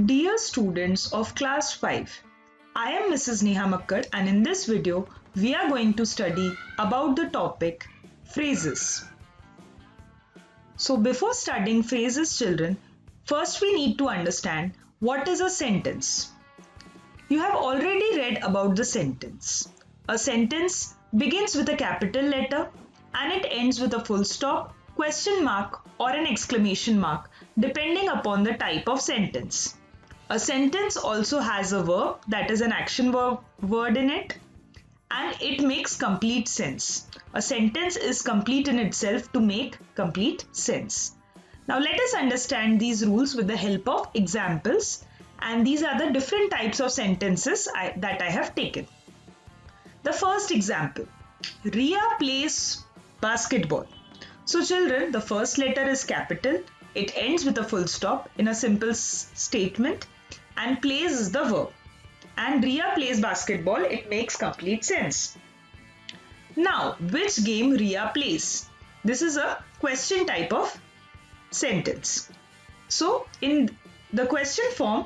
Dear students of class 5, I am Mrs. Neha Makkad and in this video we are going to study about the topic phrases. So before studying phrases children, first we need to understand what is a sentence. You have already read about the sentence. A sentence begins with a capital letter and it ends with a full stop, question mark or an exclamation mark depending upon the type of sentence. A sentence also has a verb that is an action word in it and it makes complete sense. A sentence is complete in itself to make complete sense. Now let us understand these rules with the help of examples, and these are the different types of sentences that I have taken. The first example, Ria plays basketball. So children, the first letter is capital, it ends with a full stop in a simple statement, and plays is the verb. And Ria plays basketball, it makes complete sense. Now, which game Ria plays? This is a question type of sentence. So, in the question form,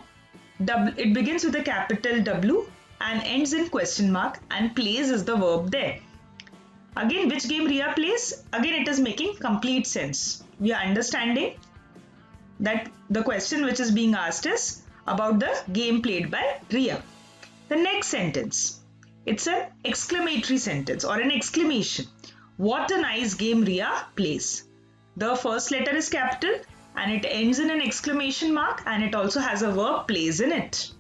it begins with a capital W and ends in question mark, and plays is the verb there. Again, which game Ria plays? Again, it is making complete sense. We are understanding that the question which is being asked is about the game played by Ria. The next sentence, it's an exclamatory sentence or an exclamation. What a nice game Ria plays. The first letter is capital and it ends in an exclamation mark and it also has a verb plays in it.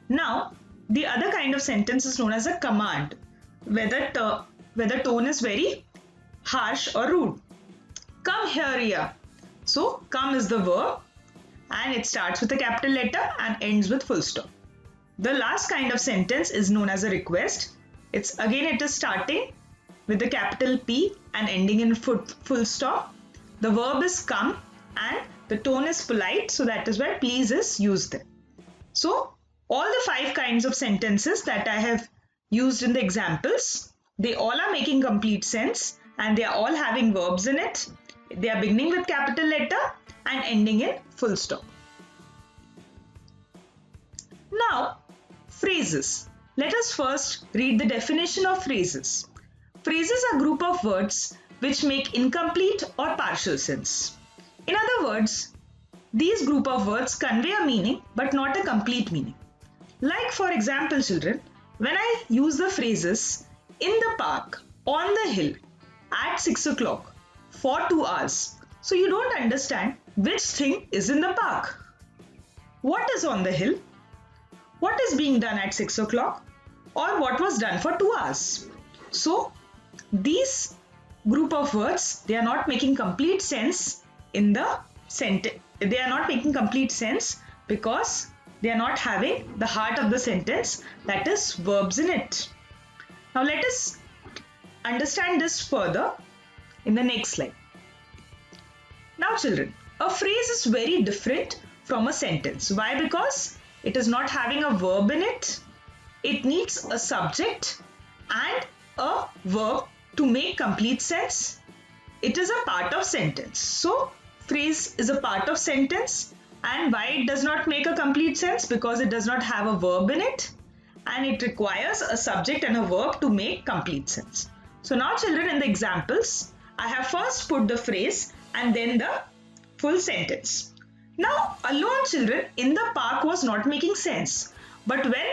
Now, the other kind of sentence is known as a command, where the tone is very harsh or rude. Come here, Ria. So, come is the verb and it starts with a capital letter and ends with full stop. The last kind of sentence is known as a request. It is starting with the capital P and ending in full stop. The verb is come and the tone is polite, so that is why please is used there. So all the 5 kinds of sentences that I have used in the examples, they all are making complete sense and they are all having verbs in it. They are beginning with capital letter and ending in full stop. Now, phrases. Let us first read the definition of phrases. Phrases are a group of words which make incomplete or partial sense. In other words, these group of words convey a meaning but not a complete meaning. Like for example, children, when I use the phrases in the park, on the hill, at 6 o'clock, for 2 hours, so you don't understand which thing is in the park. What is on the hill? What is being done at 6 o'clock? Or what was done for 2 hours? So, these group of words, they are not making complete sense in the sentence. They are not making complete sense because they are not having the heart of the sentence, that is verbs in it. Now, let us understand this further in the next slide. Now children, a phrase is very different from a sentence. Why? Because it is not having a verb in it. It needs a subject and a verb to make complete sense. It is a part of sentence. So, phrase is a part of sentence, and why it does not make a complete sense? Because it does not have a verb in it and it requires a subject and a verb to make complete sense. So now children, in the examples, I have first put the phrase and then the full sentence. Now, alone children, in the park was not making sense. But when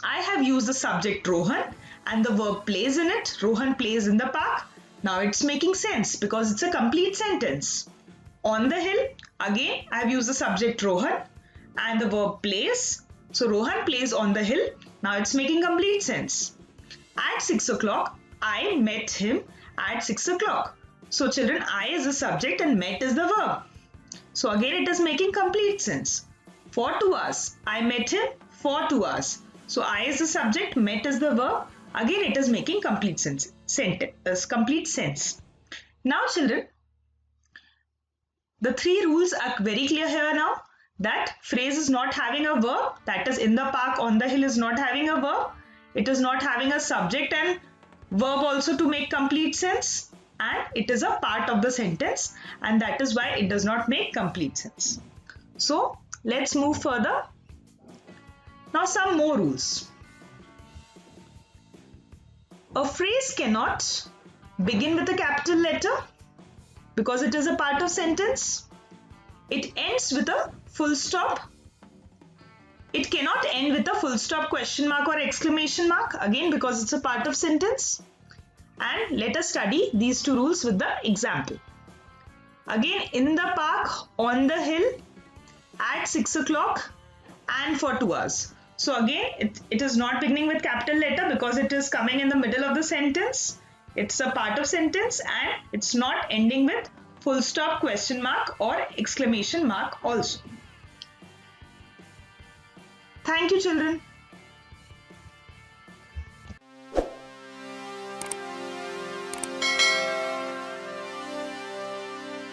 I have used the subject Rohan and the verb plays in it, Rohan plays in the park, now it's making sense because it's a complete sentence. On the hill, again I have used the subject Rohan and the verb plays. So Rohan plays on the hill, now it's making complete sense. At 6 o'clock, I met him at 6 o'clock. So children, I is the subject and met is the verb. So again it is making complete sense. For 2 hours, I met him for 2 hours. So I is the subject, met is the verb. Again it is making complete sense. Complete sense. Now children, the 3 rules are very clear here now. That phrase is not having a verb, that is in the park, on the hill is not having a verb. It is not having a subject and verb also to make complete sense. And it is a part of the sentence and that is why it does not make complete sense. So Let's move further. Now some more rules. A phrase cannot begin with a capital letter because it is a part of sentence. It ends with a full stop. It cannot end with a full stop, question mark or exclamation mark, again because it's a part of sentence. And let us study these two rules with the example. Again, in the park, on the hill, at 6 o'clock and for 2 hours. So again, it is not beginning with capital letter because it is coming in the middle of the sentence. It's a part of sentence and it's not ending with full stop, question mark or exclamation mark also. Thank you, children.